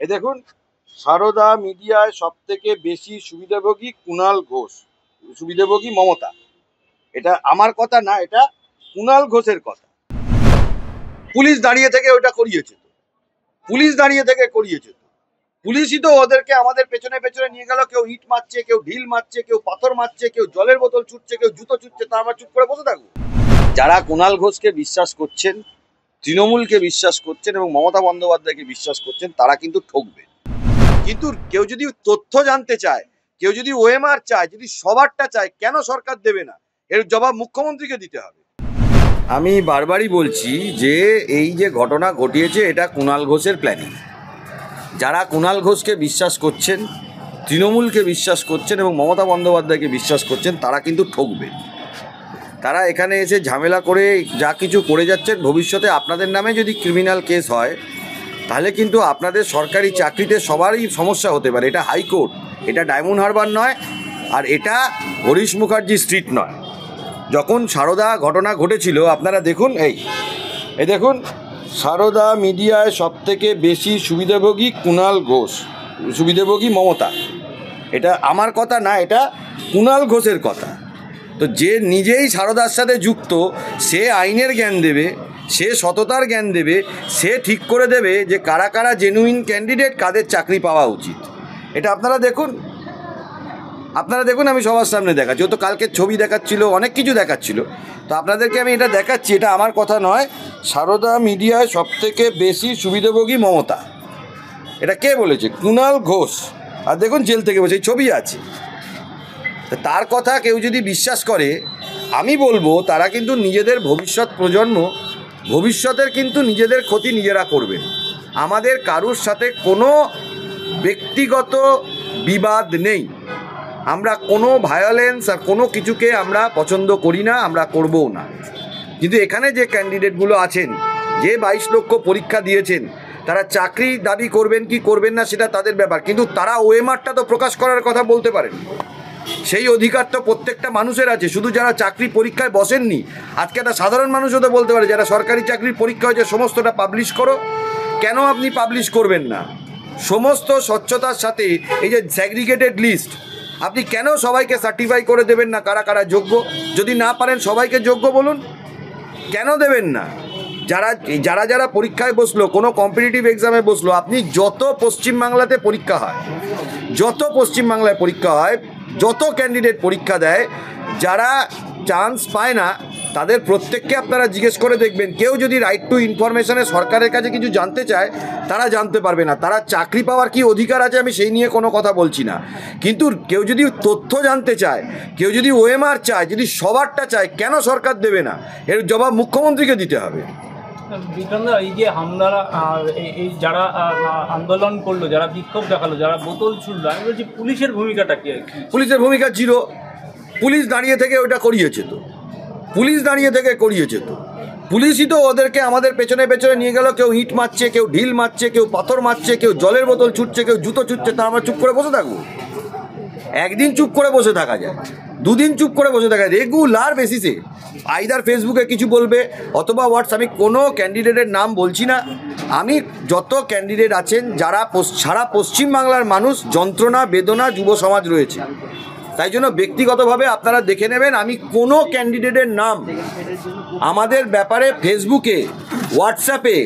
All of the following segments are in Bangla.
এই দেখুন, সারদা মিডিয়ায় সব থেকে বেশি সুবিধাভোগী কুণাল ঘোষ, সুবিধাভোগী মমতা। এটা আমার কথা না, এটা কুণাল ঘোষের কথা। পুলিশ দাঁড়িয়ে থেকে ওটা করিয়েছে তো, পুলিশ দাঁড়িয়ে থেকে করিয়েছে তো। পুলিশই তো ওদেরকে আমাদের পেছনে পেছনে নিয়ে গেল। কেউ ইট মারছে, কেউ ঢিল মারছে, কেউ পাথর মারছে, কেউ জলের বোতল ছুটছে, কেউ জুতো ছুটছে, তা আমরা চুপ করে বসে থাকবো? যারা কুণাল ঘোষকে বিশ্বাস করছেন, তৃণমূলকে বিশ্বাস করছেন এবং মমতা বন্দ্যোপাধ্যায়কে বিশ্বাস করছেন, তারা কিন্তু ঠকবে। কিন্তু কেউ যদি তথ্য জানতে চায়, কেউ যদি ওএমআর চায়, যদি সবারটা চায়, কেন সরকার দেবে না? এর জবাব মুখ্যমন্ত্রীকে দিতে হবে। আমি বারবারই বলছি যে এই যে ঘটনা ঘটিয়েছে, এটা কুণাল ঘোষের প্ল্যানিং। যারা কুণাল ঘোষকে বিশ্বাস করছেন, তৃণমূলকে বিশ্বাস করছেন এবং মমতা বন্দ্যোপাধ্যায়কে বিশ্বাস করছেন, তারা কিন্তু ঠকবে। তারা এখানে এসে ঝামেলা করে যা কিছু করে যাচ্ছেন, ভবিষ্যতে আপনাদের নামে যদি ক্রিমিনাল কেস হয়, তাহলে কিন্তু আপনাদের সরকারি চাকরিতে সবারই সমস্যা হতে পারে। এটা হাইকোর্ট, এটা ডায়মন্ড হারবার নয়, আর এটা হরিশ মুখার্জি স্ট্রিট নয়। যখন সারদা ঘটনা ঘটেছিল, আপনারা দেখুন, এই দেখুন, সারদা মিডিয়ায় সব থেকে বেশি সুবিধাভোগী কুণাল ঘোষ, সুবিধাভোগী মমতা। এটা আমার কথা না, এটা কুণাল ঘোষের কথা। তো যে নিজেই সারদার সাথে যুক্ত, সে আইনের জ্ঞান দেবে, সে সততার জ্ঞান দেবে, সে ঠিক করে দেবে যে কারা কারা জেনুইন ক্যান্ডিডেট, কাদের চাকরি পাওয়া উচিত। এটা আপনারা দেখুন, আমি সবার সামনে দেখাচ্ছি। ও তো কালকে ছবি দেখাচ্ছিল, অনেক কিছু দেখাচ্ছিল, তো আপনাদেরকে আমি এটা দেখাচ্ছি। এটা আমার কথা নয়। সারদা মিডিয়ায় সব থেকে বেশি সুবিধাভোগী মমতা, এটা কে বলেছে? কুণাল ঘোষ। আর দেখুন, জেল থেকে বসে, এই ছবি আছে। তার কথা কেউ যদি বিশ্বাস করে, আমি বলবো তারা কিন্তু নিজেদের ভবিষ্যৎ প্রজন্ম, ভবিষ্যতের কিন্তু নিজেদের ক্ষতি নিজেরা করবেন। আমাদের কারুর সাথে কোনো ব্যক্তিগত বিবাদ নেই। আমরা কোনো ভায়োলেন্স আর কোনো কিছুকে আমরা পছন্দ করি না, আমরা করবও না। কিন্তু এখানে যে ক্যান্ডিডেটগুলো আছেন, যে 22 লক্ষ পরীক্ষা দিয়েছেন, তারা চাকরি দাবি করবেন কি করবেন না সেটা তাদের ব্যাপার, কিন্তু তারা ওএমআরটা তো প্রকাশ করার কথা বলতে পারেন। সেই অধিকার তো প্রত্যেকটা মানুষের আছে, শুধু যারা চাকরি পরীক্ষায় বসেননি। আজকে একটা সাধারণ মানুষও তো বলতে পারে, যারা সরকারি চাকরির পরীক্ষা হয়েছে সমস্তটা পাবলিশ করো। কেন আপনি পাবলিশ করবেন না? সমস্ত স্বচ্ছতার সাথে এই যে স্যাগ্রিগেটেড লিস্ট, আপনি কেন সবাইকে সার্টিফাই করে দেবেন না কারা কারা যোগ্য? যদি না পারেন সবাইকে যোগ্য বলুন, কেন দেবেন না? যারা যারা যারা পরীক্ষায় বসলো, কোনো কম্পিটিটিভ এক্সামে বসলো, আপনি যত পশ্চিমবাংলাতে পরীক্ষা হয়, যত পশ্চিমবাংলায় পরীক্ষা হয়, যত ক্যান্ডিডেট পরীক্ষা দেয়, যারা চান্স পায় না, তাদের প্রত্যেককে আপনারা জিজ্ঞেস করে দেখবেন, কেউ যদি রাইট টু ইনফরমেশনে সরকারের কাছে কিছু জানতে চায়, তারা জানতে পারবে না। তারা চাকরি পাওয়ার কি অধিকার আছে, আমি সেই নিয়ে কোনো কথা বলছি না। কিন্তু কেউ যদি তথ্য জানতে চায়, কেউ যদি ওএমআর চায়, যদি সবারটা চায়, কেন সরকার দেবে না? এর জবাব মুখ্যমন্ত্রীকে দিতে হবে। বিক্রমদা, এই যে হামলারা, এই যারা আন্দোলন করলো, যারা বিক্ষোভ দেখালো, যারা বোতল ছুড়লো, আমি বলছি পুলিশের ভূমিকাটা কি? পুলিশের ভূমিকা জিরো। পুলিশ দাঁড়িয়ে থেকে ওটা করিয়েছে তো, পুলিশ দাঁড়িয়ে থেকে করিয়েছে তো। পুলিশই তো ওদেরকে আমাদের পেছনে পেছনে নিয়ে গেল। কেউ ইট মারছে, কেউ ঢিল মারছে, কেউ পাথর মারছে, কেউ জলের বোতল ছুটছে, কেউ জুতো ছুটছে, তা আমরা চুপ করে বসে থাকবো? একদিন চুপ করে বসে থাকা যায়, দুদিন চুপ করে বসে থাকা যায়, রেগুলার বেসিসে আইদার ফেসবুকে কিছু বলবে অথবা হোয়াটস। আমি কোনো ক্যান্ডিডেটের নাম বলছি না, আমি যত ক্যান্ডিডেট আছেন, যারা সারা পশ্চিমবাংলার মানুষ যন্ত্রণা বেদনা যুব সমাজ রয়েছে, তাই জন্য ব্যক্তিগতভাবে আপনারা দেখে নেবেন। আমি কোনো ক্যান্ডিডেটের নাম আমাদের ব্যাপারে ফেসবুকে, হোয়াটসঅ্যাপে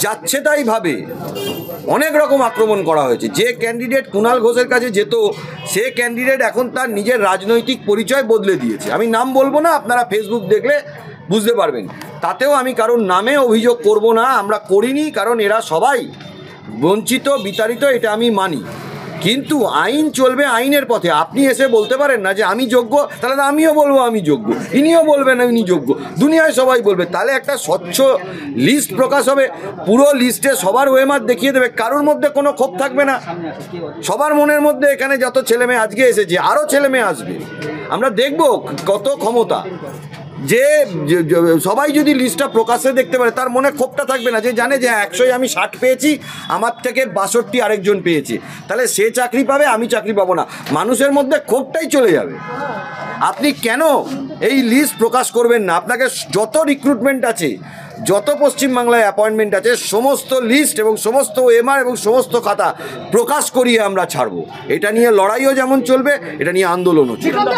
যাচ্ছে তাই ভাবে অনেক রকম আক্রমণ করা হয়েছে। যে ক্যান্ডিডেট কুণাল ঘোষের কাছে যেত, সে ক্যান্ডিডেট এখন তার নিজের রাজনৈতিক পরিচয় বদলে দিয়েছে। আমি নাম বলবো না, আপনারা ফেসবুক দেখলে বুঝতে পারবেন। তাতেও আমি কারোর নামে অভিযোগ করব না, আমরা করিনি, কারণ এরা সবাই বঞ্চিত বিতাড়িত, এটা আমি মানি। কিন্তু আইন চলবে আইনের পথে। আপনি এসে বলতে পারেন না যে আমি যোগ্য, তাহলে আমিও বলবো আমি যোগ্য, ইনিও বলবেন ইনি যোগ্য, দুনিয়ায় সবাই বলবে। তাহলে একটা স্বচ্ছ লিস্ট প্রকাশ হবে, পুরো লিস্টে সবার ওএমআর দেখিয়ে দেবে, কারোর মধ্যে কোনো ক্ষোভ থাকবে না। সবার মনের মধ্যে, এখানে যত ছেলে মেয়ে আজকে এসেছে, আরও ছেলে মেয়ে আসবে, আমরা দেখব কত ক্ষমতা। যে সবাই যদি লিস্টটা প্রকাশ্যে দেখতে পারে, তার মনে ক্ষোভটা থাকবে না, যে জানে যে 100-ই আমি 60 পেয়েছি, আমার থেকে 62 আরেকজন পেয়েছে, তাহলে সে চাকরি পাবে, আমি চাকরি পাবো না। মানুষের মধ্যে ক্ষোভটাই চলে যাবে। আপনি কেন এই লিস্ট প্রকাশ করবেন না? আপনাকে যত রিক্রুটমেন্ট আছে, যত পশ্চিমবাংলায় অ্যাপয়েন্টমেন্ট আছে সমস্ত লিস্ট এবং সমস্ত এমআর এবং সমস্ত খাতা প্রকাশ করিয়ে আমরা ছাড়বো। এটা নিয়ে লড়াইও যেমন চলবে, এটা নিয়ে আন্দোলনও চলবে।